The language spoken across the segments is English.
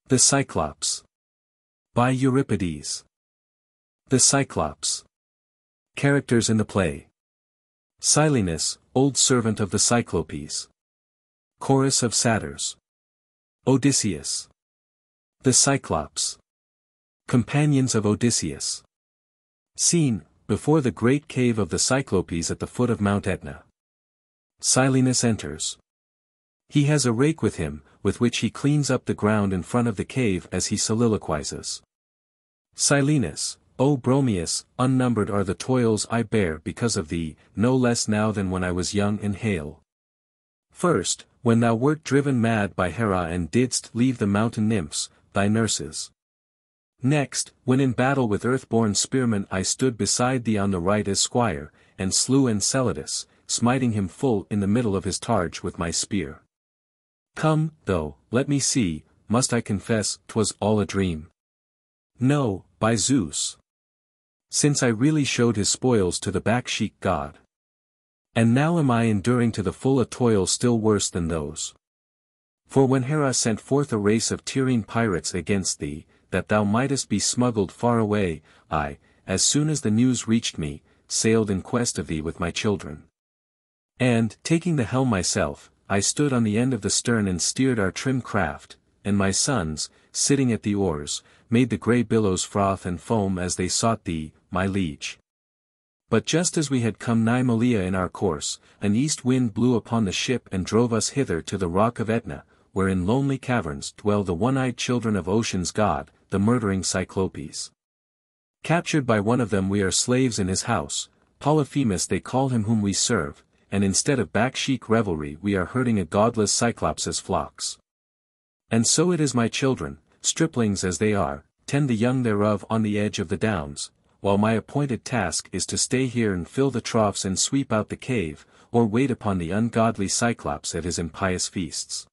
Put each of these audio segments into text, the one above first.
The Cyclops. By Euripides. The Cyclops. Characters in the play. Silenus, old servant of the Cyclopes. Chorus of satyrs. Odysseus. The Cyclops. Companions of Odysseus. Scene, before the great cave of the Cyclopes at the foot of Mount Etna. Silenus enters. He has a rake with him, with which he cleans up the ground in front of the cave as he soliloquizes. Silenus, O Bromius, unnumbered are the toils I bear because of thee, no less now than when I was young and hale. First, when thou wert driven mad by Hera and didst leave the mountain nymphs, thy nurses. Next, when in battle with earth-born spearmen I stood beside thee on the right as squire, and slew Enceladus, smiting him full in the middle of his targe with my spear. Come, though, let me see, must I confess 'twas all a dream? No, by Zeus. Since I really showed his spoils to the back-sheik god. And now am I enduring to the full a toil still worse than those. For when Hera sent forth a race of Tyrrhene pirates against thee, that thou mightest be smuggled far away, I, as soon as the news reached me, sailed in quest of thee with my children. And, taking the helm myself, I stood on the end of the stern and steered our trim craft, and my sons, sitting at the oars, made the grey billows froth and foam as they sought thee, my liege. But just as we had come nigh Malea in our course, an east wind blew upon the ship and drove us hither to the rock of Etna, where in lonely caverns dwell the one-eyed children of Ocean's god, the murdering Cyclopes. Captured by one of them we are slaves in his house, Polyphemus they call him whom we serve, and instead of back-sheik revelry we are herding a godless Cyclops' flocks. And so it is my children, striplings as they are, tend the young thereof on the edge of the downs, while my appointed task is to stay here and fill the troughs and sweep out the cave, or wait upon the ungodly Cyclops at his impious feasts.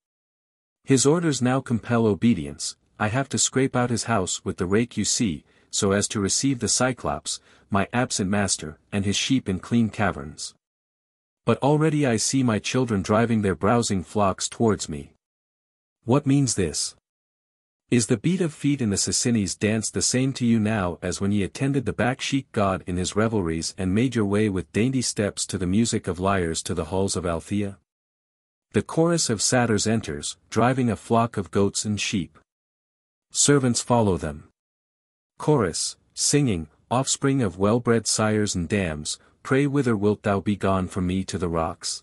His orders now compel obedience, I have to scrape out his house with the rake you see, so as to receive the Cyclops, my absent master, and his sheep in clean caverns. But already I see my children driving their browsing flocks towards me. What means this? Is the beat of feet in the Sicili's dance the same to you now as when ye attended the back-sheik god in his revelries and made your way with dainty steps to the music of lyres to the halls of Althea? The chorus of satyrs enters, driving a flock of goats and sheep. Servants follow them. Chorus, singing, offspring of well-bred sires and dams, pray whither wilt thou be gone from me to the rocks?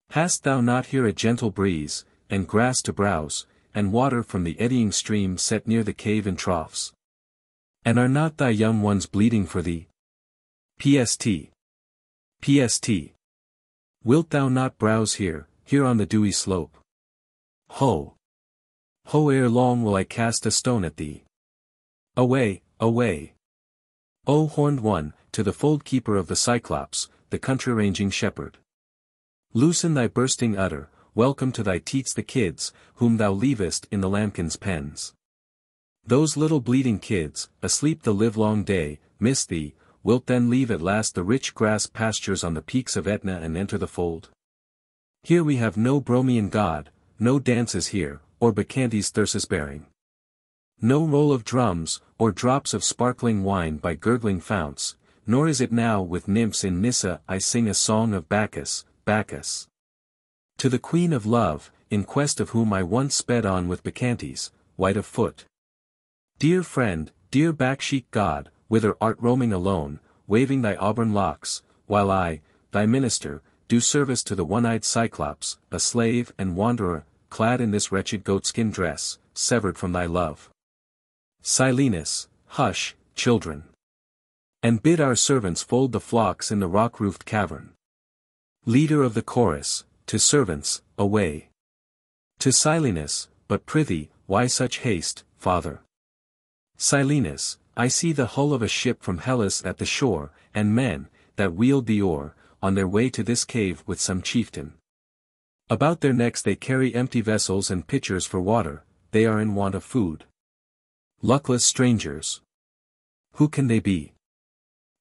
Hast thou not here a gentle breeze, and grass to browse, and water from the eddying stream set near the cave in troughs? And are not thy young ones bleeding for thee? PST. PST. Wilt thou not browse here on the dewy slope? Ho! Ho, ere long will I cast a stone at thee. Away, away! O horned one, to the fold-keeper of the Cyclops, the country-ranging shepherd. Loosen thy bursting udder, welcome to thy teats the kids, whom thou leavest in the lambkins' pens. Those little bleeding kids, asleep the livelong day, miss thee, wilt then leave at last the rich grass pastures on the peaks of Etna and enter the fold? Here we have no Bromian god, no dances here, or Bacchantes thyrsus-bearing. No roll of drums, or drops of sparkling wine by gurgling founts, nor is it now with nymphs in Nyssa I sing a song of Bacchus, Bacchus. To the queen of love, in quest of whom I once sped on with Bacchantes, white of foot. Dear friend, dear back-sheik god, whither art roaming alone, waving thy auburn locks, while I, thy minister, do service to the one-eyed Cyclops, a slave and wanderer, clad in this wretched goatskin dress, severed from thy love. Silenus, hush, children. And bid our servants fold the flocks in the rock-roofed cavern. Leader of the chorus, to servants, away. To Silenus, but prithee, why such haste, father? Silenus, I see the hull of a ship from Hellas at the shore, and men, that wield the oar, on their way to this cave with some chieftain. About their necks they carry empty vessels and pitchers for water, they are in want of food. Luckless strangers. Who can they be?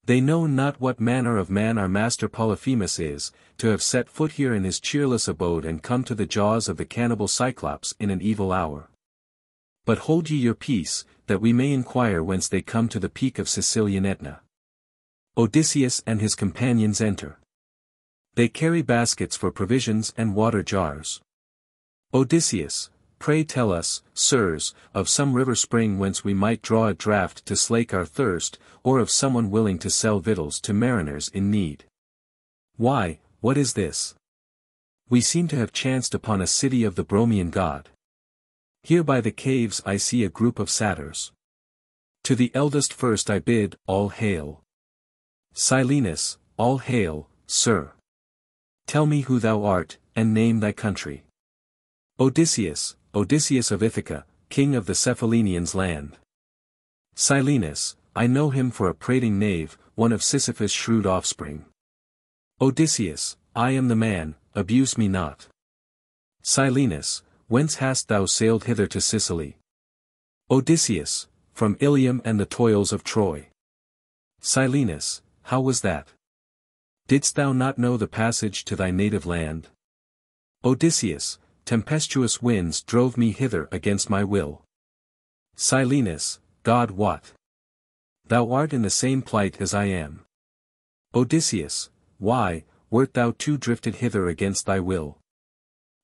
They know not what manner of man our master Polyphemus is, to have set foot here in his cheerless abode and come to the jaws of the cannibal Cyclops in an evil hour. But hold ye your peace, that we may inquire whence they come to the peak of Sicilian Etna. Odysseus and his companions enter. They carry baskets for provisions and water jars. Odysseus, pray tell us, sirs, of some river spring whence we might draw a draught to slake our thirst, or of someone willing to sell victuals to mariners in need. Why, what is this? We seem to have chanced upon a city of the Bromian god. Here by the caves I see a group of satyrs. To the eldest first I bid, all hail. Silenus, all hail, sir. Tell me who thou art, and name thy country. Odysseus, Odysseus of Ithaca, king of the Cephallenians' land. Silenus, I know him for a prating knave, one of Sisyphus' shrewd offspring. Odysseus, I am the man, abuse me not. Silenus, whence hast thou sailed hither to Sicily? Odysseus, from Ilium and the toils of Troy. Silenus, how was that? Didst thou not know the passage to thy native land? Odysseus, tempestuous winds drove me hither against my will. Silenus, God wot. Thou art in the same plight as I am. Odysseus, why, wert thou too drifted hither against thy will?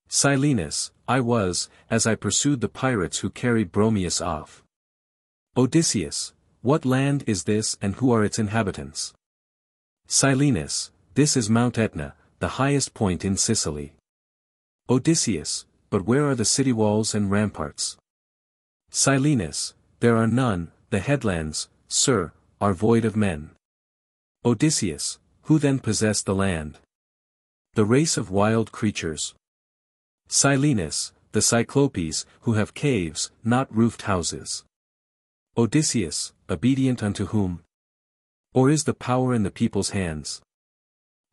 Silenus, I was, as I pursued the pirates who carried Bromius off. Odysseus, what land is this and who are its inhabitants? Silenus, this is Mount Etna, the highest point in Sicily. Odysseus, but where are the city walls and ramparts? Silenus, there are none, the headlands, sir, are void of men. Odysseus, who then possess the land? The race of wild creatures. Silenus, the Cyclopes, who have caves, not roofed houses. Odysseus, obedient unto whom? Or is the power in the people's hands?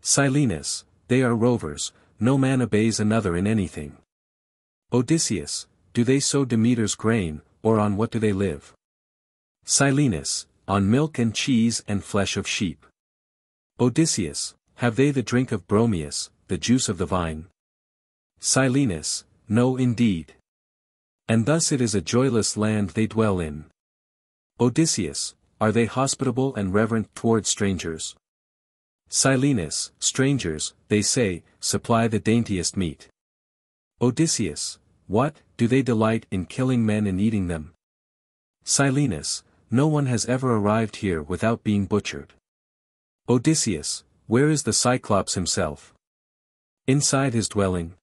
Silenus, they are rovers, no man obeys another in anything. Odysseus, do they sow Demeter's grain, or on what do they live? Silenus, on milk and cheese and flesh of sheep. Odysseus, have they the drink of Bromius, the juice of the vine? Silenus, no indeed. And thus it is a joyless land they dwell in. Odysseus, are they hospitable and reverent toward strangers? Silenus, strangers, they say, supply the daintiest meat. Odysseus, what, do they delight in killing men and eating them? Silenus, no one has ever arrived here without being butchered. Odysseus, where is the Cyclops himself? Inside his dwelling.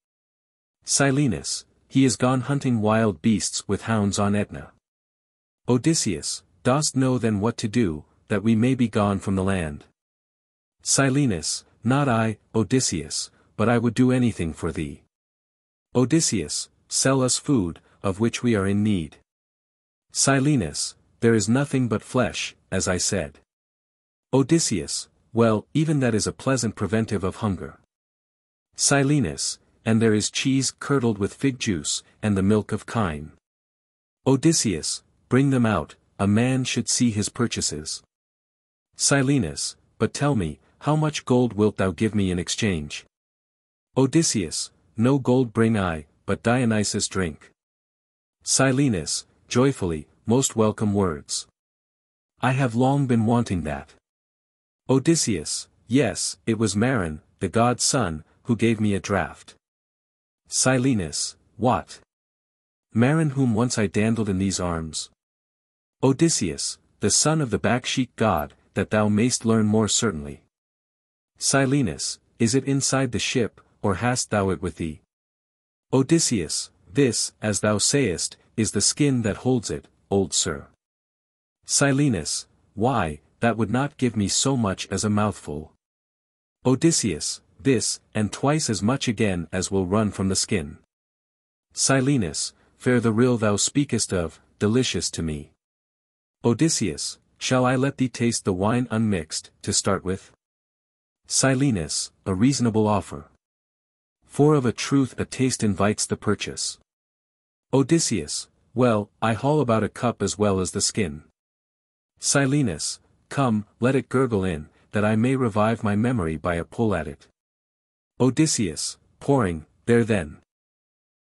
Silenus, he is gone hunting wild beasts with hounds on Etna. Odysseus, dost know then what to do, that we may be gone from the land? Silenus, not I, Odysseus, but I would do anything for thee. Odysseus, sell us food, of which we are in need. Silenus, there is nothing but flesh, as I said. Odysseus, well, even that is a pleasant preventive of hunger. Silenus, and there is cheese curdled with fig juice, and the milk of kine. Odysseus, bring them out, a man should see his purchases. Silenus, but tell me, how much gold wilt thou give me in exchange? Odysseus, no gold bring I, but Dionysus drink. Silenus, joyfully, most welcome words. I have long been wanting that. Odysseus, yes, it was Maron, the god's son, who gave me a draught. Silenus, what? Maron whom once I dandled in these arms. Odysseus, the son of the back-sheet god, that thou mayst learn more certainly. Silenus, is it inside the ship, or hast thou it with thee? Odysseus, this, as thou sayest, is the skin that holds it, old sir. Silenus, why, that would not give me so much as a mouthful. Odysseus, this, and twice as much again as will run from the skin. Silenus, fair the rill thou speakest of, delicious to me. Odysseus, shall I let thee taste the wine unmixed, to start with? Silenus, a reasonable offer. For of a truth a taste invites the purchase. Odysseus, well, I haul about a cup as well as the skin. Silenus, come, let it gurgle in, that I may revive my memory by a pull at it. Odysseus, pouring, there then.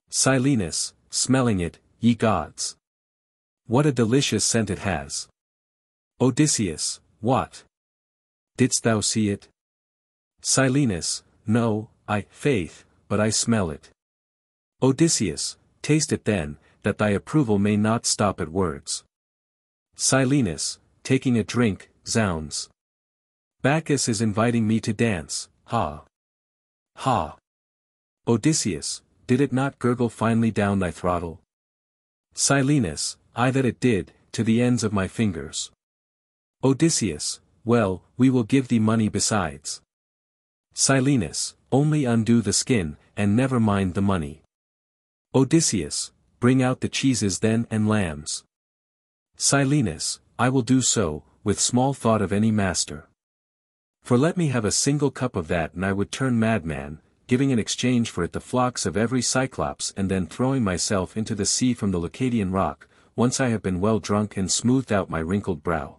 Silenus, smelling it, ye gods. What a delicious scent it has! Odysseus, what? Didst thou see it? Silenus, no, faith, but I smell it. Odysseus, taste it then, that thy approval may not stop at words. Silenus, taking a drink, zounds. Bacchus is inviting me to dance, ha! Ha! Odysseus, did it not gurgle finely down thy throttle? Silenus, I that it did, to the ends of my fingers. Odysseus, well, we will give thee money besides. Silenus, only undo the skin, and never mind the money. Odysseus, bring out the cheeses then and lambs. Silenus, I will do so, with small thought of any master. For let me have a single cup of that and I would turn madman, giving in exchange for it the flocks of every Cyclops and then throwing myself into the sea from the Leucadian rock, once I have been well drunk and smoothed out my wrinkled brow.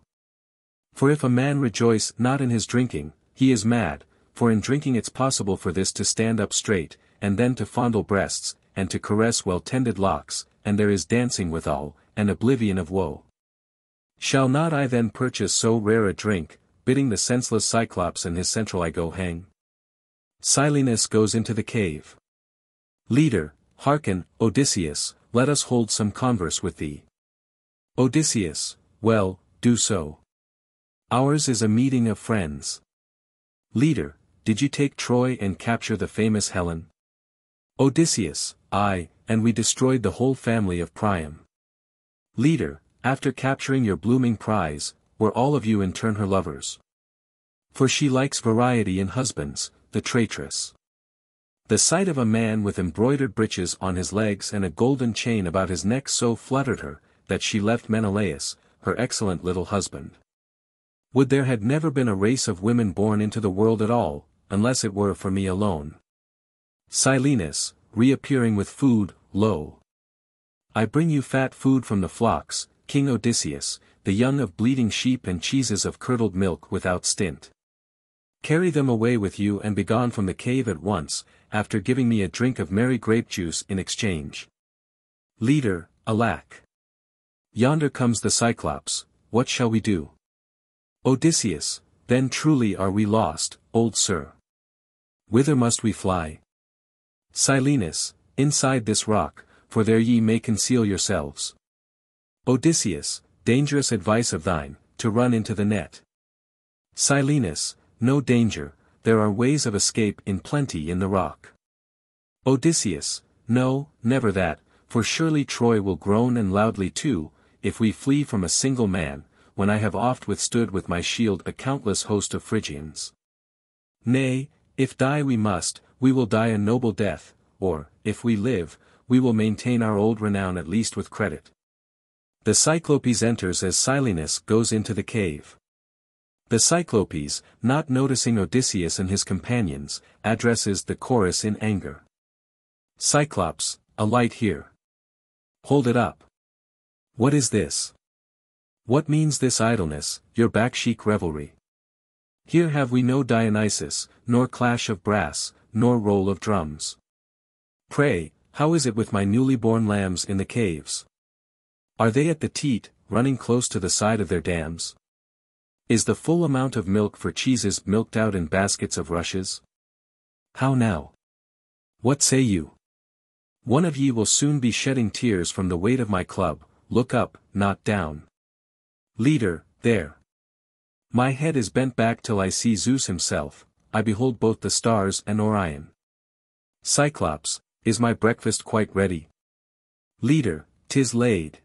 For if a man rejoice not in his drinking, he is mad, for in drinking it's possible for this to stand up straight, and then to fondle breasts, and to caress well-tended locks, and there is dancing withal, and oblivion of woe. Shall not I then purchase so rare a drink, bidding the senseless Cyclops and his central I go hang? Silenus goes into the cave. Leader, hearken, Odysseus, let us hold some converse with thee. Odysseus, well, do so. Ours is a meeting of friends. Leader, did you take Troy and capture the famous Helen? Odysseus, aye, and we destroyed the whole family of Priam. Leader, after capturing your blooming prize, were all of you in turn her lovers? For she likes variety in husbands, the traitress. The sight of a man with embroidered breeches on his legs and a golden chain about his neck so fluttered her, that she left Menelaus, her excellent little husband. Would there had never been a race of women born into the world at all, unless it were for me alone. Silenus, reappearing with food, lo! I bring you fat food from the flocks, King Odysseus, the young of bleating sheep and cheeses of curdled milk without stint. Carry them away with you and begone from the cave at once, after giving me a drink of merry grape juice in exchange. Leader, alack! Yonder comes the Cyclops, what shall we do? Odysseus, then truly are we lost, old sir. Whither must we fly? Silenus, inside this rock, for there ye may conceal yourselves. Odysseus, dangerous advice of thine, to run into the net. Silenus, no danger, there are ways of escape in plenty in the rock. Odysseus, no, never that, for surely Troy will groan and loudly too, if we flee from a single man, when I have oft withstood with my shield a countless host of Phrygians. Nay, if die we must, we will die a noble death, or, if we live, we will maintain our old renown at least with credit. The Cyclopes enters as Silenus goes into the cave. The Cyclopes, not noticing Odysseus and his companions, addresses the chorus in anger. Cyclops, a light here. Hold it up. What is this? What means this idleness, your backchic revelry? Here have we no Dionysus, nor clash of brass, nor roll of drums. Pray, how is it with my newly born lambs in the caves? Are they at the teat, running close to the side of their dams? Is the full amount of milk for cheeses milked out in baskets of rushes? How now? What say you? One of ye will soon be shedding tears from the weight of my club, look up, not down. Leader, there. My head is bent back till I see Zeus himself, I behold both the stars and Orion. Cyclops, is my breakfast quite ready? Leader, 'tis laid.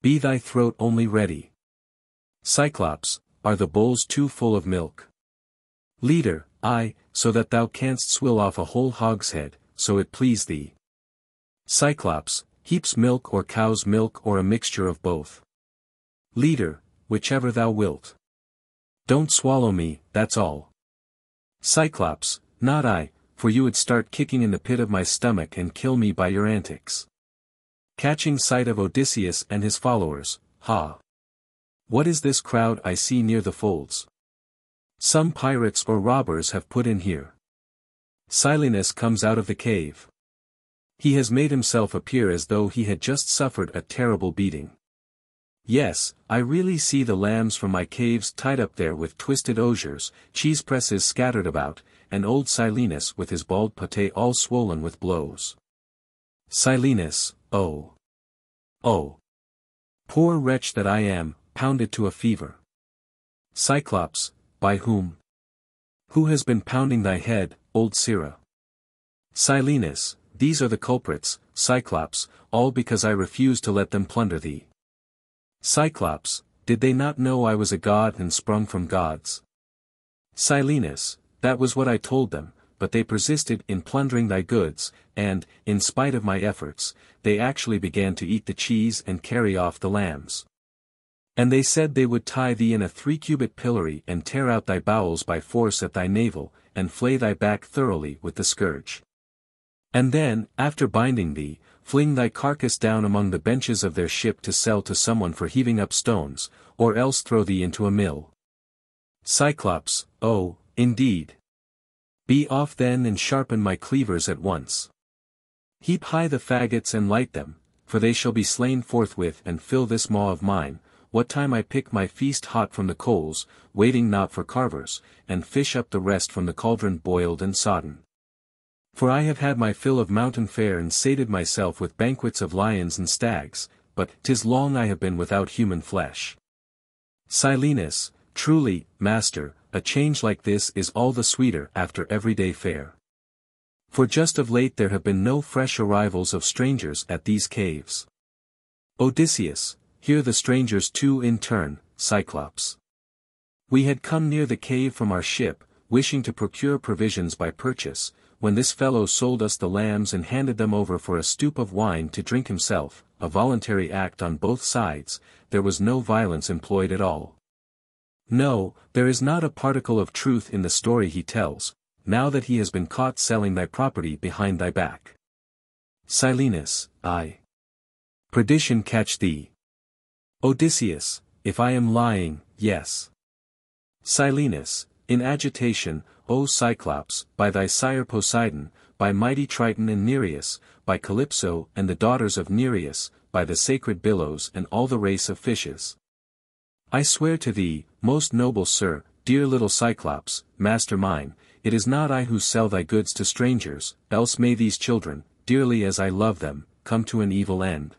Be thy throat only ready. Cyclops, are the bowls too full of milk? Leader, aye, so that thou canst swill off a whole hogshead, so it please thee. Cyclops, heap's milk or cow's milk or a mixture of both? Leader, whichever thou wilt. Don't swallow me, that's all. Cyclops, not I, for you would start kicking in the pit of my stomach and kill me by your antics. Catching sight of Odysseus and his followers, ha! What is this crowd I see near the folds? Some pirates or robbers have put in here. Silenus comes out of the cave. He has made himself appear as though he had just suffered a terrible beating. Yes, I really see the lambs from my caves tied up there with twisted osiers, cheese presses scattered about, and old Silenus with his bald pate all swollen with blows. Silenus, oh! Oh! Poor wretch that I am, pounded to a fever. Cyclops, by whom? Who has been pounding thy head, old Sirrah? Silenus, these are the culprits, Cyclops, all because I refused to let them plunder thee. Cyclops, did they not know I was a god and sprung from gods? Silenus, that was what I told them, but they persisted in plundering thy goods, and, in spite of my efforts, they actually began to eat the cheese and carry off the lambs. And they said they would tie thee in a 3-cubit pillory and tear out thy bowels by force at thy navel, and flay thy back thoroughly with the scourge. And then, after binding thee, fling thy carcass down among the benches of their ship to sell to someone for heaving up stones, or else throw thee into a mill. Cyclops, oh, indeed. Be off then and sharpen my cleavers at once. Heap high the faggots and light them, for they shall be slain forthwith and fill this maw of mine, what time I pick my feast hot from the coals, waiting not for carvers, and fish up the rest from the cauldron boiled and sodden. For I have had my fill of mountain fare and sated myself with banquets of lions and stags, but 'tis long I have been without human flesh. Silenus, truly, master, a change like this is all the sweeter after everyday fare. For just of late there have been no fresh arrivals of strangers at these caves. Odysseus, hear the strangers too in turn, Cyclops. We had come near the cave from our ship, wishing to procure provisions by purchase, when this fellow sold us the lambs and handed them over for a stoup of wine to drink himself, a voluntary act on both sides, there was no violence employed at all. No, there is not a particle of truth in the story he tells, now that he has been caught selling thy property behind thy back. Silenus, I. Perdition catch thee. Odysseus, if I am lying, yes. Silenus, in agitation, O Cyclops, by thy sire Poseidon, by mighty Triton and Nereus, by Calypso and the daughters of Nereus, by the sacred billows and all the race of fishes. I swear to thee, most noble sir, dear little Cyclops, master mine, it is not I who sell thy goods to strangers, else may these children, dearly as I love them, come to an evil end.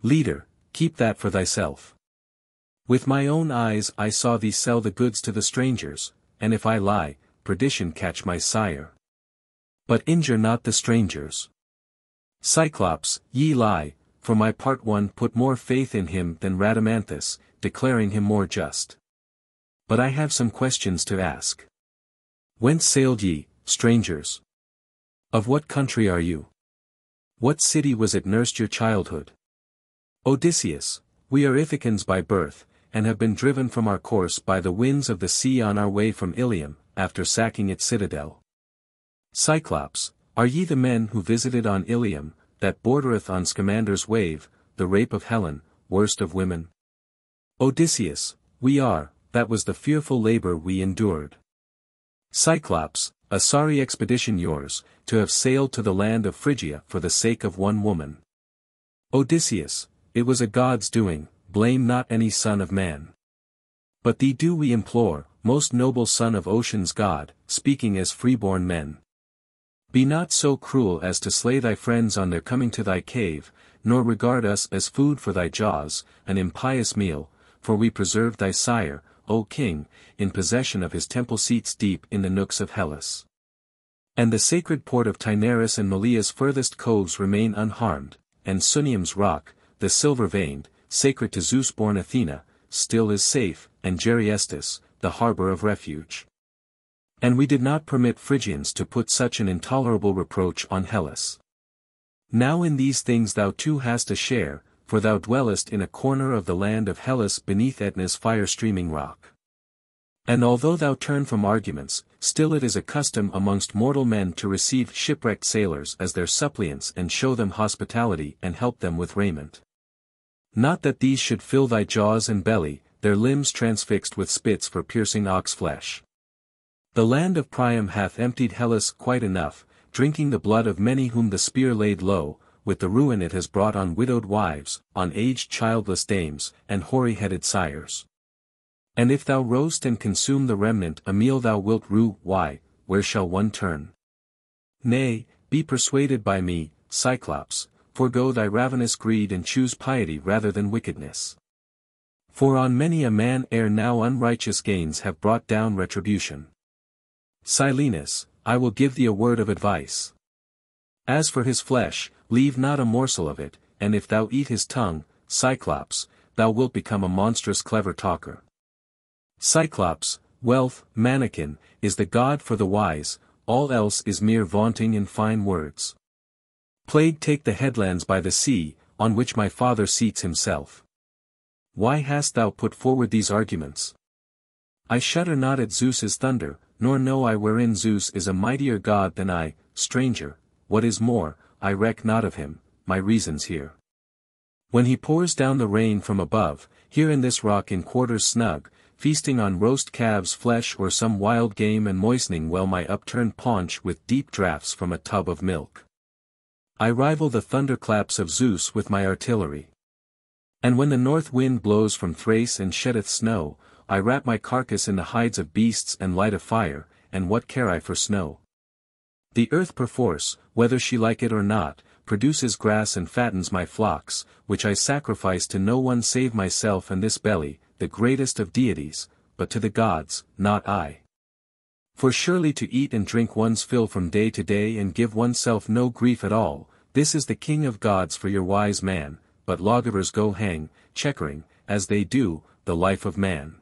Leader, keep that for thyself. With my own eyes I saw thee sell the goods to the strangers, and if I lie, perdition catch my sire. But injure not the strangers. Cyclops, ye lie, for my part one put more faith in him than Rhadamanthus, declaring him more just. But I have some questions to ask. Whence sailed ye, strangers? Of what country are you? What city was it nursed your childhood? Odysseus, we are Ithacans by birth, and have been driven from our course by the winds of the sea on our way from Ilium, after sacking its citadel. Cyclops, are ye the men who visited on Ilium, that bordereth on Scamander's wave, the rape of Helen, worst of women? Odysseus, we are, that was the fearful labor we endured. Cyclops, a sorry expedition yours, to have sailed to the land of Phrygia for the sake of one woman. Odysseus, it was a god's doing, blame not any son of man. But thee do we implore, most noble son of ocean's god, speaking as freeborn men. Be not so cruel as to slay thy friends on their coming to thy cave, nor regard us as food for thy jaws, an impious meal, for we preserved thy sire, O king, in possession of his temple seats deep in the nooks of Hellas. And the sacred port of Taenarus and Malia's furthest coves remain unharmed, and Sunium's rock, the silver-veined, sacred to Zeus-born Athena, still is safe, and Geriestus, the harbor of refuge. And we did not permit Phrygians to put such an intolerable reproach on Hellas. Now in these things thou too hast a share, for thou dwellest in a corner of the land of Hellas beneath Etna's fire-streaming rock. And although thou turn from arguments, still it is a custom amongst mortal men to receive shipwrecked sailors as their suppliants and show them hospitality and help them with raiment. Not that these should fill thy jaws and belly, their limbs transfixed with spits for piercing ox flesh. The land of Priam hath emptied Hellas quite enough, drinking the blood of many whom the spear laid low, with the ruin it has brought on widowed wives, on aged childless dames, and hoary-headed sires. And if thou roast and consume the remnant a meal thou wilt rue, why, where shall one turn? Nay, be persuaded by me, Cyclops, forego thy ravenous greed and choose piety rather than wickedness. For on many a man ere now unrighteous gains have brought down retribution. Silenus, I will give thee a word of advice. As for his flesh, leave not a morsel of it, and if thou eat his tongue, Cyclops, thou wilt become a monstrous clever talker. Cyclops, wealth, mannequin, is the god for the wise, all else is mere vaunting in fine words. Plague take the headlands by the sea, on which my father seats himself. Why hast thou put forward these arguments? I shudder not at Zeus's thunder, nor know I wherein Zeus is a mightier god than I, stranger, what is more, I reck not of him, my reasons here. When he pours down the rain from above, here in this rock in quarters snug, feasting on roast calves' flesh or some wild game and moistening well my upturned paunch with deep draughts from a tub of milk. I rival the thunderclaps of Zeus with my artillery. And when the north wind blows from Thrace and sheddeth snow, I wrap my carcass in the hides of beasts and light a fire, and what care I for snow? The earth perforce, whether she like it or not, produces grass and fattens my flocks, which I sacrifice to no one save myself and this belly, the greatest of deities, but to the gods, not I. For surely to eat and drink one's fill from day to day and give oneself no grief at all, this is the king of gods for your wise man, but lawgivers go hang, checkering, as they do, the life of man.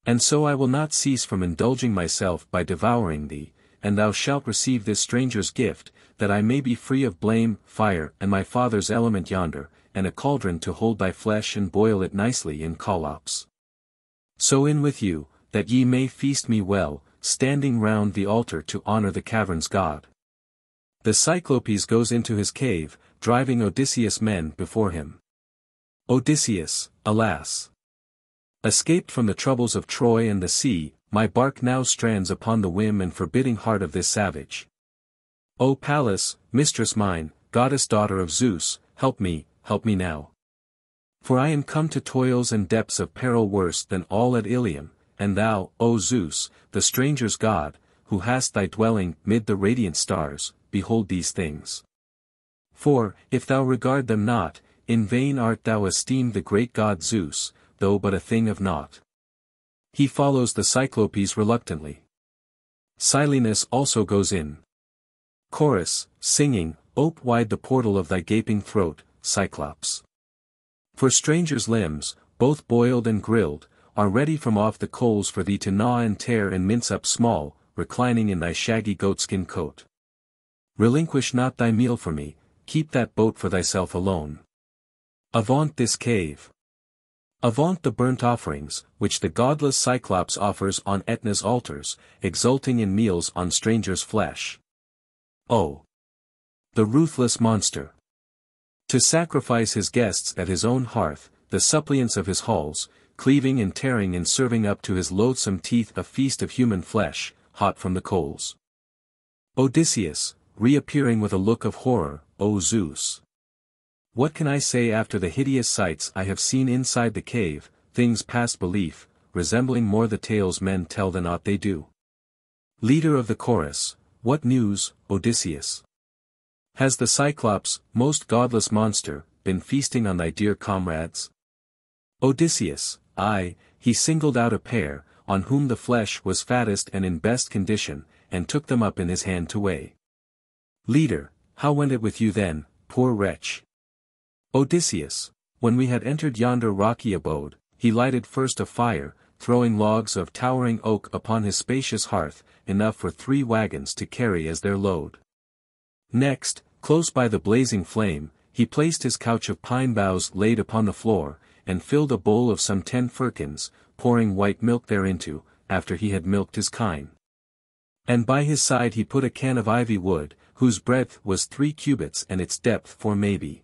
And so I will not cease from indulging myself by devouring thee, and thou shalt receive this stranger's gift, that I may be free of blame, fire and my father's element yonder, and a cauldron to hold thy flesh and boil it nicely in collops. So in with you, that ye may feast me well, standing round the altar to honor the cavern's god. The Cyclopes goes into his cave, driving Odysseus' men before him. Odysseus, alas! Escaped from the troubles of Troy and the sea, my bark now strands upon the whim and forbidding heart of this savage. O Pallas, mistress mine, goddess-daughter of Zeus, help me now. For I am come to toils and depths of peril worse than all at Ilium, and thou, O Zeus, the stranger's god, who hast thy dwelling mid the radiant stars, behold these things. For, if thou regard them not, in vain art thou esteemed the great god Zeus, though but a thing of naught. He follows the Cyclopes reluctantly. Silenus also goes in. Chorus, singing, ope wide the portal of thy gaping throat, Cyclops. For strangers' limbs, both boiled and grilled, are ready from off the coals for thee to gnaw and tear and mince up small, reclining in thy shaggy goatskin coat. Relinquish not thy meal for me, keep that boat for thyself alone. Avaunt this cave. Avaunt the burnt offerings, which the godless Cyclops offers on Etna's altars, exulting in meals on strangers' flesh. Oh! The ruthless monster! To sacrifice his guests at his own hearth, the suppliants of his halls, cleaving and tearing and serving up to his loathsome teeth a feast of human flesh, hot from the coals. Odysseus, reappearing with a look of horror, O Zeus! What can I say after the hideous sights I have seen inside the cave, things past belief, resembling more the tales men tell than aught they do? Leader of the chorus, what news, Odysseus? Has the Cyclops, most godless monster, been feasting on thy dear comrades? Odysseus, aye, he singled out a pair, on whom the flesh was fattest and in best condition, and took them up in his hand to weigh. Leader, how went it with you then, poor wretch? Odysseus, when we had entered yonder rocky abode, he lighted first a fire, throwing logs of towering oak upon his spacious hearth, enough for 3 wagons to carry as their load. Next, close by the blazing flame, he placed his couch of pine boughs laid upon the floor, and filled a bowl of some 10 firkins, pouring white milk thereinto, after he had milked his kine. And by his side he put a can of ivy wood, whose breadth was 3 cubits and its depth 4 maybe.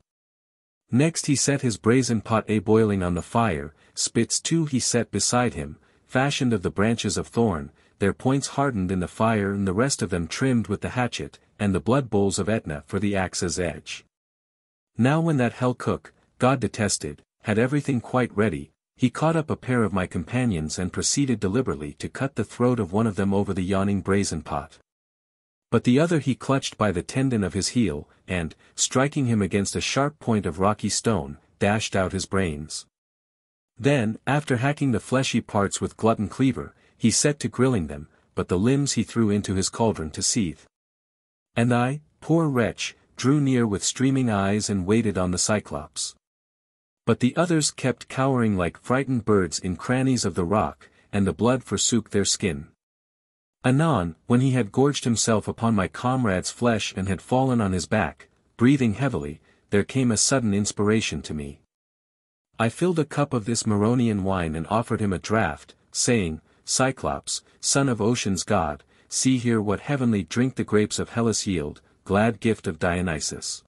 Next he set his brazen pot a-boiling on the fire, spits 2 he set beside him, fashioned of the branches of thorn, their points hardened in the fire and the rest of them trimmed with the hatchet, and the blood bowls of Etna for the axe's edge. Now when that hell cook, God detested, had everything quite ready, he caught up a pair of my companions and proceeded deliberately to cut the throat of one of them over the yawning brazen pot. But the other he clutched by the tendon of his heel, and, striking him against a sharp point of rocky stone, dashed out his brains. Then, after hacking the fleshy parts with glutton cleaver, he set to grilling them, but the limbs he threw into his cauldron to seethe. And I, poor wretch, drew near with streaming eyes and waited on the Cyclops. But the others kept cowering like frightened birds in crannies of the rock, and the blood forsook their skin. Anon, when he had gorged himself upon my comrade's flesh and had fallen on his back, breathing heavily, there came a sudden inspiration to me. I filled a cup of this Meronian wine and offered him a draught, saying, Cyclops, son of ocean's god, see here what heavenly drink the grapes of Hellas yield, glad gift of Dionysus.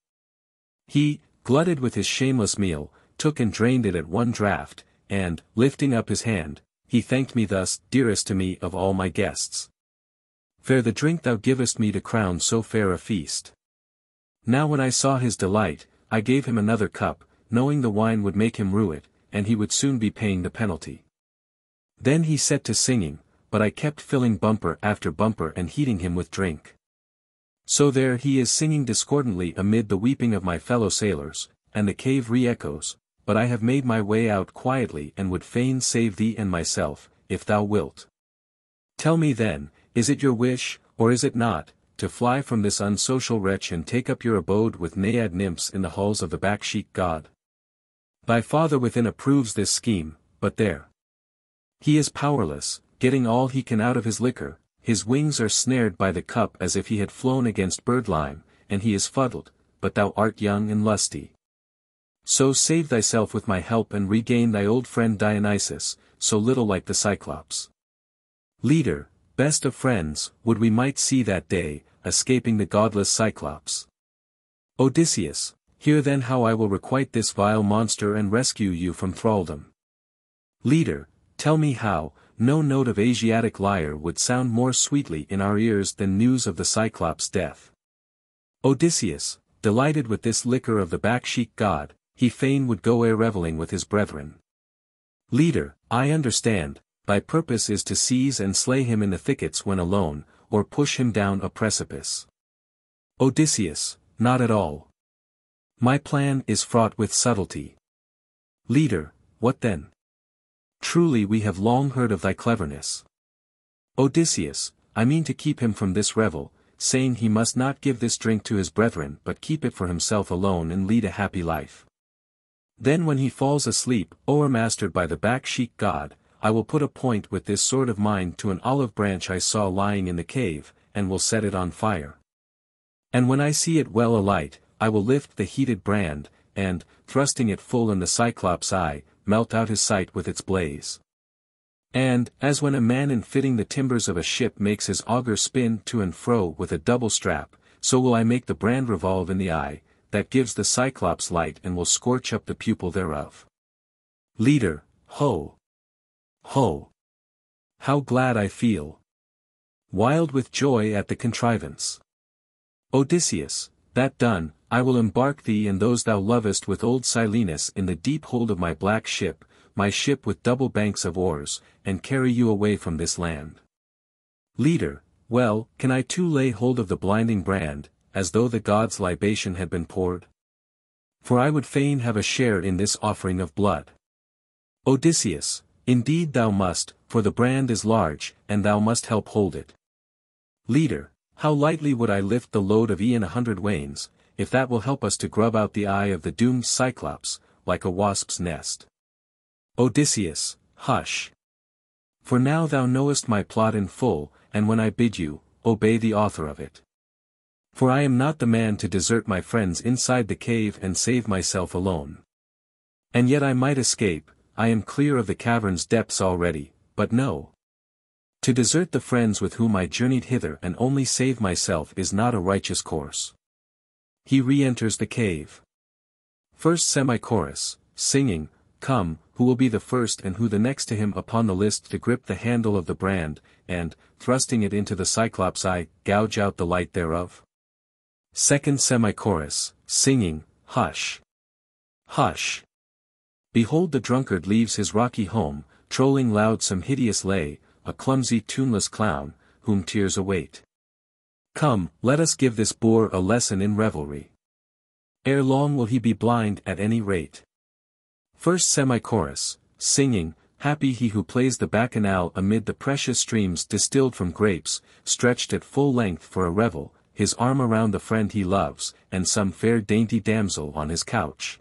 He, glutted with his shameless meal, took and drained it at one draught, and, lifting up his hand, he thanked me thus, dearest to me of all my guests. Fair the drink thou givest me to crown so fair a feast. Now when I saw his delight, I gave him another cup, knowing the wine would make him rue it, and he would soon be paying the penalty. Then he set to singing, but I kept filling bumper after bumper and heating him with drink. So there he is singing discordantly amid the weeping of my fellow sailors, and the cave re-echoes, but I have made my way out quietly and would fain save thee and myself, if thou wilt. Tell me then, is it your wish, or is it not, to fly from this unsocial wretch and take up your abode with naiad nymphs in the halls of the Bakshik god? Thy father within approves this scheme, but there. He is powerless, getting all he can out of his liquor, his wings are snared by the cup as if he had flown against birdlime, and he is fuddled, but thou art young and lusty. So save thyself with my help and regain thy old friend Dionysus, so little like the Cyclops. Leader, best of friends, would we might see that day, escaping the godless Cyclops. Odysseus, hear then how I will requite this vile monster and rescue you from thraldom. Leader, tell me how, no note of Asiatic lyre would sound more sweetly in our ears than news of the Cyclops' death. Odysseus, delighted with this liquor of the Bakshik god, he fain would go reveling with his brethren. Leader, I understand, thy purpose is to seize and slay him in the thickets when alone, or push him down a precipice. Odysseus, not at all. My plan is fraught with subtlety. Leader, what then? Truly we have long heard of thy cleverness. Odysseus, I mean to keep him from this revel, saying he must not give this drink to his brethren but keep it for himself alone and lead a happy life. Then when he falls asleep, o'ermastered by the Bakshik god, I will put a point with this sword of mine to an olive branch I saw lying in the cave, and will set it on fire. And when I see it well alight, I will lift the heated brand, and, thrusting it full in the Cyclops' eye, melt out his sight with its blaze. And, as when a man in fitting the timbers of a ship makes his auger spin to and fro with a double strap, so will I make the brand revolve in the eye, that gives the Cyclops light and will scorch up the pupil thereof. Leader, ho! Ho! How glad I feel! Wild with joy at the contrivance. Odysseus, that done, I will embark thee and those thou lovest with old Silenus in the deep hold of my black ship, my ship with double banks of oars, and carry you away from this land. Leader, well, can I too lay hold of the blinding brand, as though the gods' libation had been poured? For I would fain have a share in this offering of blood. Odysseus, indeed thou must, for the brand is large, and thou must help hold it. Leader, how lightly would I lift the load of e'en 100 wains, if that will help us to grub out the eye of the doomed Cyclops, like a wasp's nest. Odysseus, hush! For now thou knowest my plot in full, and when I bid you, obey the author of it. For I am not the man to desert my friends inside the cave and save myself alone. And yet I might escape, I am clear of the cavern's depths already, but no. To desert the friends with whom I journeyed hither and only save myself is not a righteous course. He re-enters the cave. First semi-chorus, singing, come, who will be the first and who the next to him upon the list to grip the handle of the brand, and, thrusting it into the Cyclops' eye, gouge out the light thereof? Second semi-chorus, singing, hush. Hush. Behold the drunkard leaves his rocky home, trolling loud some hideous lay, a clumsy tuneless clown, whom tears await. Come, let us give this boor a lesson in revelry. Ere long will he be blind at any rate. First semi-chorus, singing, happy he who plays the bacchanal amid the precious streams distilled from grapes, stretched at full length for a revel, his arm around the friend he loves, and some fair dainty damsel on his couch.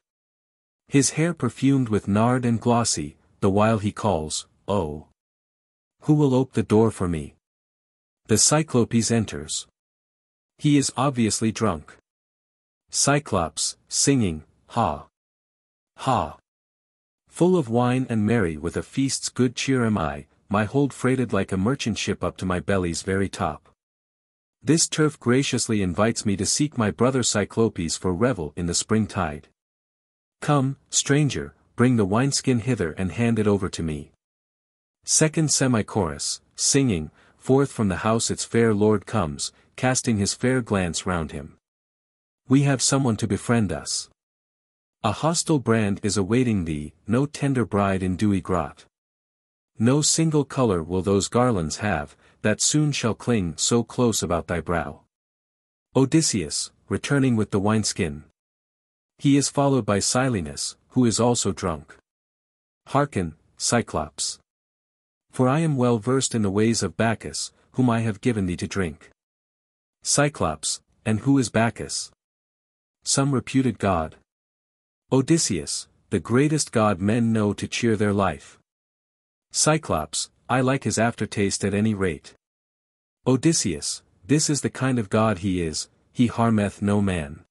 His hair perfumed with nard and glossy, the while he calls, oh! Who will ope the door for me? The Cyclopes enters. He is obviously drunk. Cyclops, singing, ha! Ha! Full of wine and merry with a feast's good cheer am I, my hold freighted like a merchant ship up to my belly's very top. This turf graciously invites me to seek my brother Cyclopes for revel in the springtide. Come, stranger, bring the wineskin hither and hand it over to me. Second semi-chorus, singing, forth from the house its fair lord comes, casting his fair glance round him. We have someone to befriend us. A hostile brand is awaiting thee, no tender bride in dewy grot. No single color will those garlands have, that soon shall cling so close about thy brow. Odysseus, returning with the wineskin. He is followed by Silenus, who is also drunk. Hearken, Cyclops. For I am well versed in the ways of Bacchus, whom I have given thee to drink. Cyclops, and who is Bacchus? Some reputed god. Odysseus, the greatest god men know to cheer their life. Cyclops, I like his aftertaste at any rate. Odysseus, this is the kind of god he is, he harmeth no man.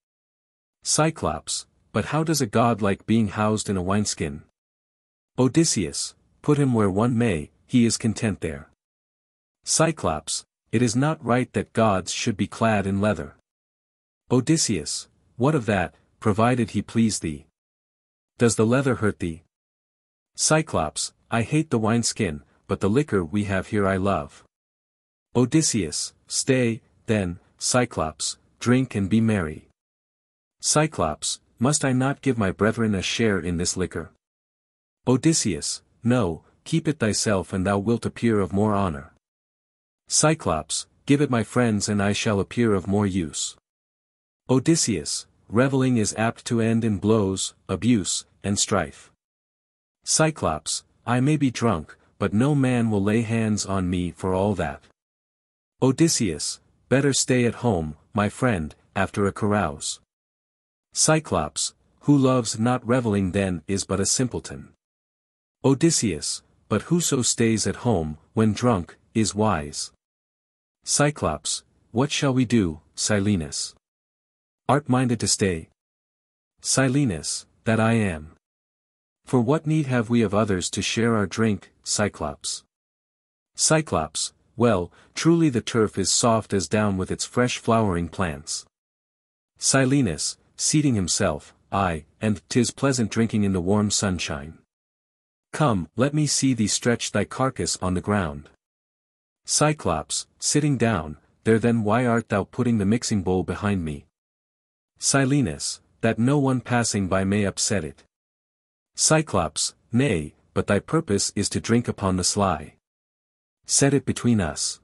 Cyclops, but how does a god like being housed in a wineskin? Odysseus, put him where one may, he is content there. Cyclops, it is not right that gods should be clad in leather. Odysseus, what of that, provided he please thee? Does the leather hurt thee? Cyclops, I hate the wineskin, but the liquor we have here I love. Odysseus, stay, then, Cyclops, drink and be merry. Cyclops, must I not give my brethren a share in this liquor? Odysseus, no, keep it thyself and thou wilt appear of more honor. Cyclops, give it my friends and I shall appear of more use. Odysseus, reveling is apt to end in blows, abuse, and strife. Cyclops, I may be drunk, but no man will lay hands on me for all that. Odysseus, better stay at home, my friend, after a carouse. Cyclops, who loves not reveling then is but a simpleton. Odysseus, but whoso stays at home, when drunk, is wise. Cyclops, what shall we do, Silenus? Art minded to stay? Silenus, that I am. For what need have we of others to share our drink, Cyclops? Cyclops, well, truly the turf is soft as down with its fresh flowering plants. Silenus, seating himself, aye, and 'tis pleasant drinking in the warm sunshine. Come, let me see thee stretch thy carcass on the ground. Cyclops, sitting down, there then why art thou putting the mixing bowl behind me? Silenus, that no one passing by may upset it. Cyclops, nay, but thy purpose is to drink upon the sly. Set it between us.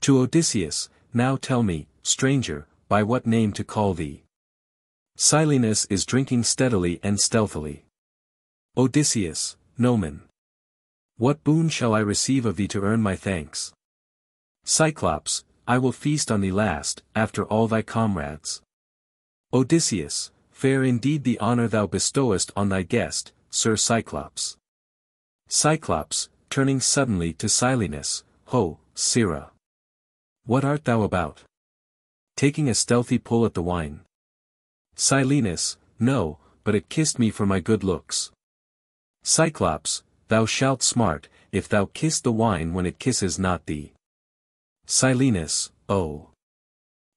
To Odysseus, now tell me, stranger, by what name to call thee? Silenus is drinking steadily and stealthily. Odysseus, Nomen. What boon shall I receive of thee to earn my thanks? Cyclops, I will feast on thee last, after all thy comrades. Odysseus, fair indeed the honor thou bestowest on thy guest, Sir Cyclops. Cyclops, turning suddenly to Silenus, ho, sirrah. What art thou about? Taking a stealthy pull at the wine. Silenus, no, but it kissed me for my good looks. Cyclops, thou shalt smart, if thou kiss the wine when it kisses not thee. Silenus, oh.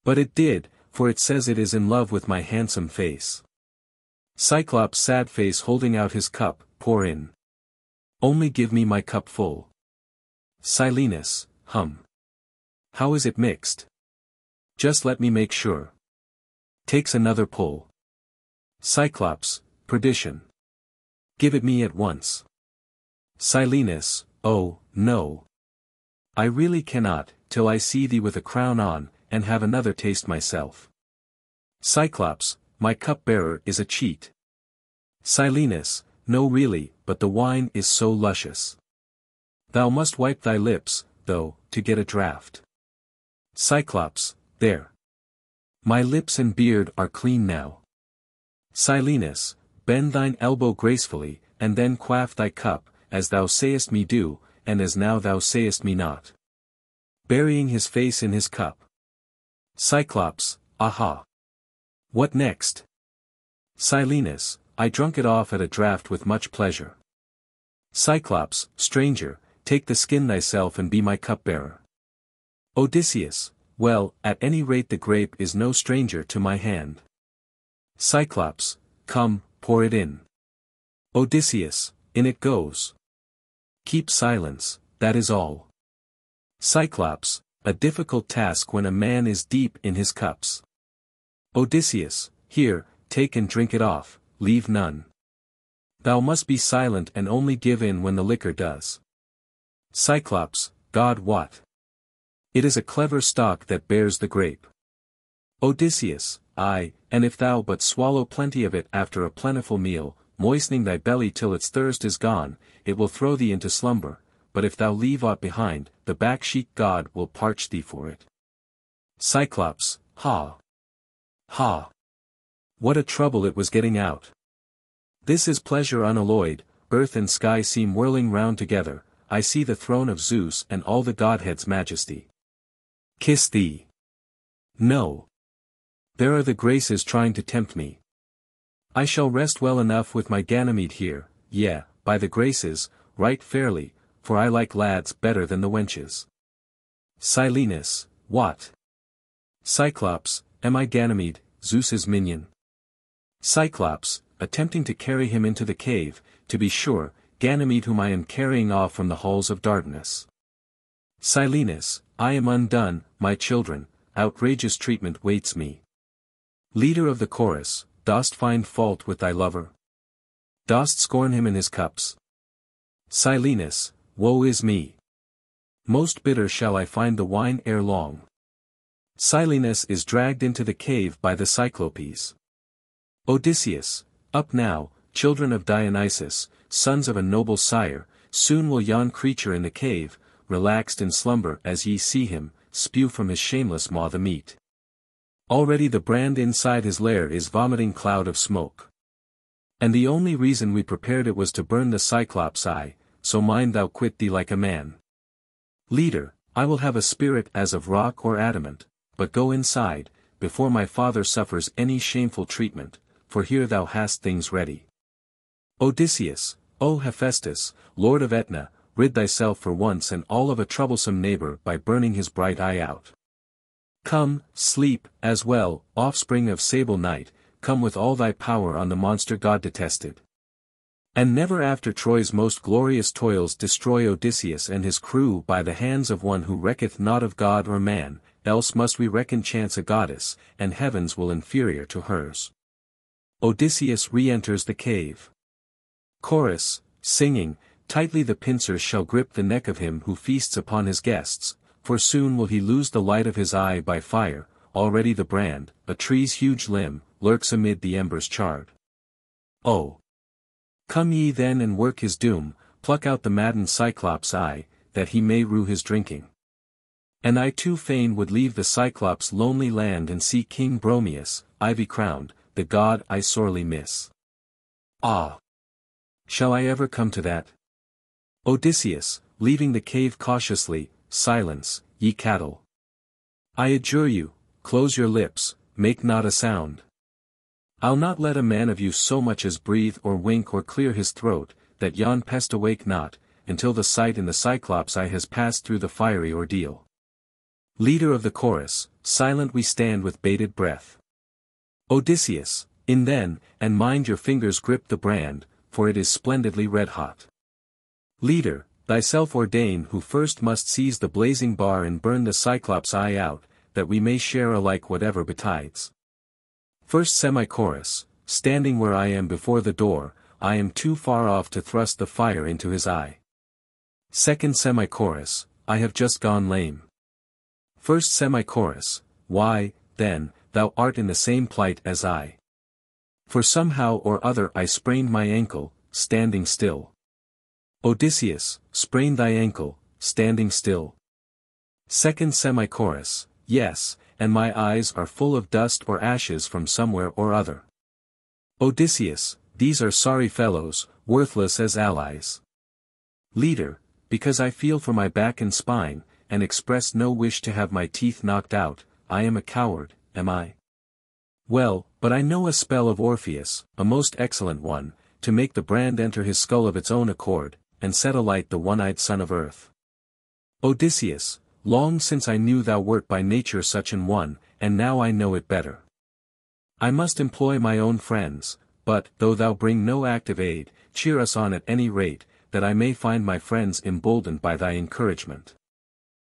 But it did, for it says it is in love with my handsome face. Cyclops sad face holding out his cup, pour in. Only give me my cup full. Silenus, hum. How is it mixed? Just let me make sure. Takes another pull. Cyclops, perdition. Give it me at once. Silenus, oh, no. I really cannot, till I see thee with a crown on, and have another taste myself. Cyclops, my cupbearer is a cheat. Silenus, no really, but the wine is so luscious. Thou must wipe thy lips, though, to get a draught. Cyclops, there. My lips and beard are clean now. Silenus, bend thine elbow gracefully, and then quaff thy cup, as thou sayest me do, and as now thou sayest me not. Burying his face in his cup. Cyclops, aha. What next? Silenus, I drunk it off at a draught with much pleasure. Cyclops, stranger, take the skin thyself and be my cupbearer. Odysseus, well, at any rate the grape is no stranger to my hand. Cyclops, come, pour it in. Odysseus, in it goes. Keep silence, that is all. Cyclops, a difficult task when a man is deep in his cups. Odysseus, here, take and drink it off, leave none. Thou must be silent and only give in when the liquor does. Cyclops, God wot. It is a clever stalk that bears the grape. Odysseus, aye, and if thou but swallow plenty of it after a plentiful meal, moistening thy belly till its thirst is gone, it will throw thee into slumber, but if thou leave aught behind, the back-sheet god will parch thee for it. Cyclops, ha! Ha! What a trouble it was getting out. This is pleasure unalloyed, earth and sky seem whirling round together, I see the throne of Zeus and all the Godhead's majesty. Kiss thee. No. There are the Graces trying to tempt me. I shall rest well enough with my Ganymede here, yea, by the Graces, right fairly, for I like lads better than the wenches. Silenus, what? Cyclops, am I Ganymede, Zeus's minion? Cyclops, attempting to carry him into the cave, to be sure, Ganymede whom I am carrying off from the halls of Dardanus. Silenus, I am undone, my children, outrageous treatment waits me. Leader of the chorus, dost find fault with thy lover? Dost scorn him in his cups? Silenus, woe is me. Most bitter shall I find the wine ere long. Silenus is dragged into the cave by the Cyclopes. Odysseus, up now, children of Dionysus, sons of a noble sire, soon will yon creature in the cave, relaxed in slumber as ye see him, spew from his shameless maw the meat. Already the brand inside his lair is vomiting cloud of smoke. And the only reason we prepared it was to burn the Cyclops' eye, so mind thou quit thee like a man. Leader, I will have a spirit as of rock or adamant, but go inside, before my father suffers any shameful treatment, for here thou hast things ready. Odysseus, O Hephaestus, lord of Etna, rid thyself for once and all of a troublesome neighbor by burning his bright eye out. Come, sleep, as well, offspring of sable night, come with all thy power on the monster god detested. And never after Troy's most glorious toils destroy Odysseus and his crew by the hands of one who recketh not of god or man, else must we reckon chance a goddess, and heavens will inferior to hers. Odysseus re-enters the cave. Chorus, singing, tightly the pincers shall grip the neck of him who feasts upon his guests, for soon will he lose the light of his eye by fire, already the brand, a tree's huge limb, lurks amid the embers charred. Oh! Come ye then and work his doom, pluck out the maddened Cyclops' eye, that he may rue his drinking. And I too fain would leave the Cyclops' lonely land and see King Bromius, ivy-crowned, the god I sorely miss. Ah! Shall I ever come to that? Odysseus, leaving the cave cautiously, silence, ye cattle. I adjure you, close your lips, make not a sound. I'll not let a man of you so much as breathe or wink or clear his throat, that yon pest awake not, until the sight in the Cyclops' eye has passed through the fiery ordeal. Leader of the chorus, silent we stand with bated breath. Odysseus, in then, and mind your fingers grip the brand, for it is splendidly red-hot. Leader, thyself ordain who first must seize the blazing bar and burn the Cyclops' eye out, that we may share alike whatever betides. First semi-chorus, standing where I am before the door, I am too far off to thrust the fire into his eye. Second semi-chorus, I have just gone lame. First semi-chorus, why, then, thou art in the same plight as I. For somehow or other I sprained my ankle, standing still. Odysseus, sprained thy ankle, standing still. Second semi-chorus, yes, and my eyes are full of dust or ashes from somewhere or other. Odysseus, these are sorry fellows, worthless as allies. Leader, because I feel for my back and spine, and express no wish to have my teeth knocked out, I am a coward, am I? Well, but I know a spell of Orpheus, a most excellent one, to make the brand enter his skull of its own accord, and set alight the one-eyed son of earth. Odysseus, long since I knew thou wert by nature such an one, and now I know it better. I must employ my own friends, but, though thou bring no active aid, cheer us on at any rate, that I may find my friends emboldened by thy encouragement.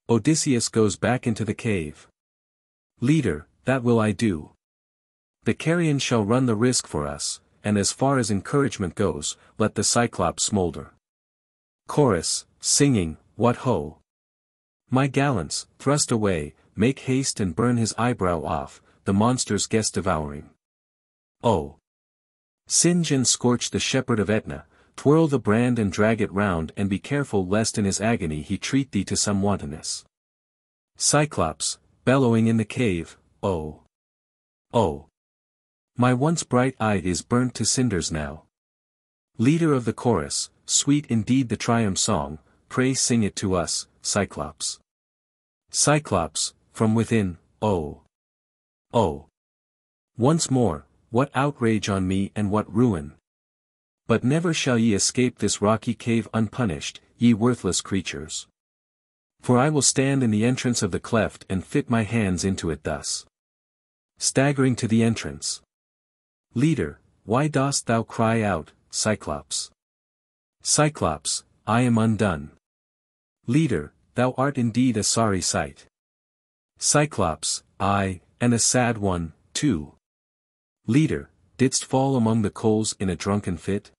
Odysseus goes back into the cave. Leader, that will I do. The carrion shall run the risk for us, and as far as encouragement goes, let the Cyclops smolder. Chorus, singing, what ho! My gallants, thrust away, make haste and burn his eyebrow off, the monster's guest devouring. Oh! Singe and scorch the shepherd of Etna, twirl the brand and drag it round and be careful lest in his agony he treat thee to some wantonness. Cyclops, bellowing in the cave, oh! Oh! My once bright eye is burnt to cinders now. Leader of the chorus, sweet indeed the triumph song, pray sing it to us, Cyclops. Cyclops, from within, oh! Oh! Once more, what outrage on me and what ruin! But never shall ye escape this rocky cave unpunished, ye worthless creatures. For I will stand in the entrance of the cleft and fit my hands into it thus. Staggering to the entrance. Leader, why dost thou cry out, Cyclops? Cyclops, I am undone. Leader, thou art indeed a sorry sight. Cyclops, aye, and a sad one, too. Leader, didst fall among the coals in a drunken fit?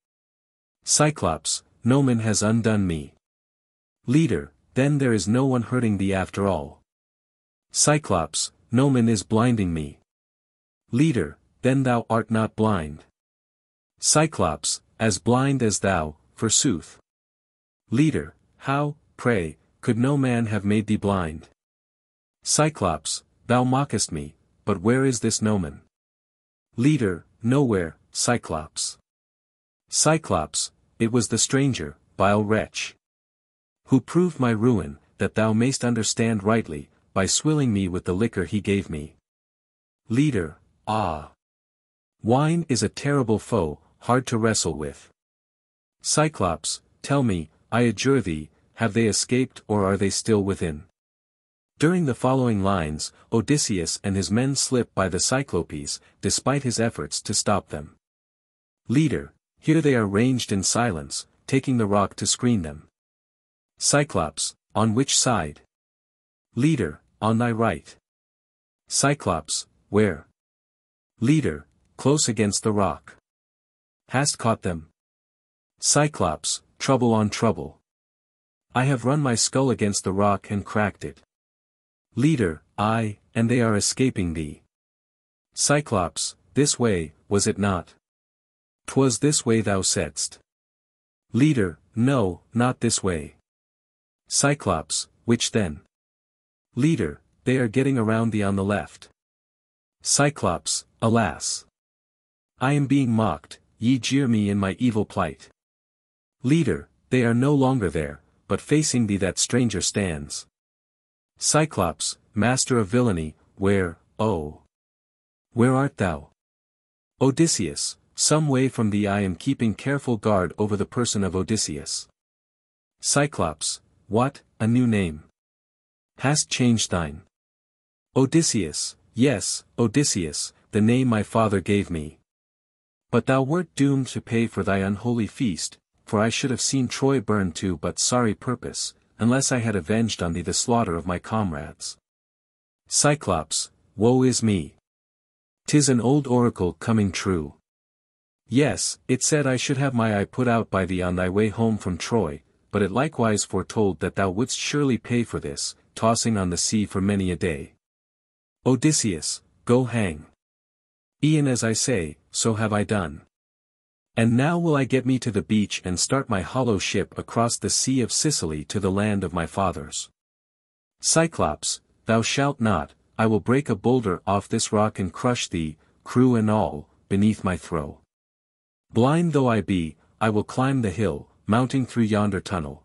Cyclops, no man has undone me. Leader, then there is no one hurting thee after all. Cyclops, no man is blinding me. Leader, then thou art not blind. Cyclops, as blind as thou, forsooth. Leader, how, pray, could no man have made thee blind? Cyclops, thou mockest me, but where is this no man? Leader, nowhere, Cyclops. Cyclops, it was the stranger, vile wretch, who proved my ruin, that thou mayst understand rightly, by swilling me with the liquor he gave me. Leader, ah! Wine is a terrible foe, hard to wrestle with. Cyclops, tell me, I adjure thee, have they escaped or are they still within? During the following lines, Odysseus and his men slip by the Cyclopes, despite his efforts to stop them. Leader, here they are ranged in silence, taking the rock to screen them. Cyclops, on which side? Leader, on thy right. Cyclops, where? Leader, close against the rock. Hast caught them? Cyclops, trouble on trouble. I have run my skull against the rock and cracked it. Leader, aye, and they are escaping thee. Cyclops, this way, was it not? 'Twas this way thou saidst. Leader, no, not this way. Cyclops, which then? Leader, they are getting around thee on the left. Cyclops, alas! I am being mocked, ye jeer me in my evil plight. Leader, they are no longer there, but facing thee that stranger stands. Cyclops, master of villainy, where, oh! Where art thou? Odysseus, some way from thee I am keeping careful guard over the person of Odysseus. Cyclops, what, a new name? Hast changed thine? Odysseus, yes, Odysseus, the name my father gave me. But thou wert doomed to pay for thy unholy feast, for I should have seen Troy burned to but sorry purpose, unless I had avenged on thee the slaughter of my comrades. Cyclops, woe is me! 'Tis an old oracle coming true. Yes, it said I should have my eye put out by thee on thy way home from Troy, but it likewise foretold that thou wouldst surely pay for this, tossing on the sea for many a day. Odysseus, go hang. E'en as I say, so have I done. And now will I get me to the beach and start my hollow ship across the sea of Sicily to the land of my fathers. Cyclops, thou shalt not, I will break a boulder off this rock and crush thee, crew and all, beneath my throw. Blind though I be, I will climb the hill, mounting through yonder tunnel.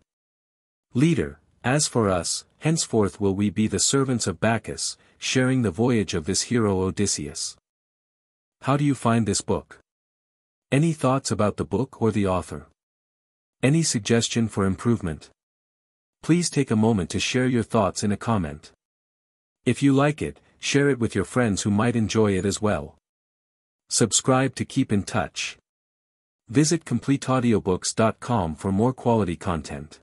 Leader, as for us, henceforth will we be the servants of Bacchus, sharing the voyage of this hero Odysseus. How do you find this book? Any thoughts about the book or the author? Any suggestion for improvement? Please take a moment to share your thoughts in a comment. If you like it, share it with your friends who might enjoy it as well. Subscribe to keep in touch. Visit CompleteAudiobooks.com for more quality content.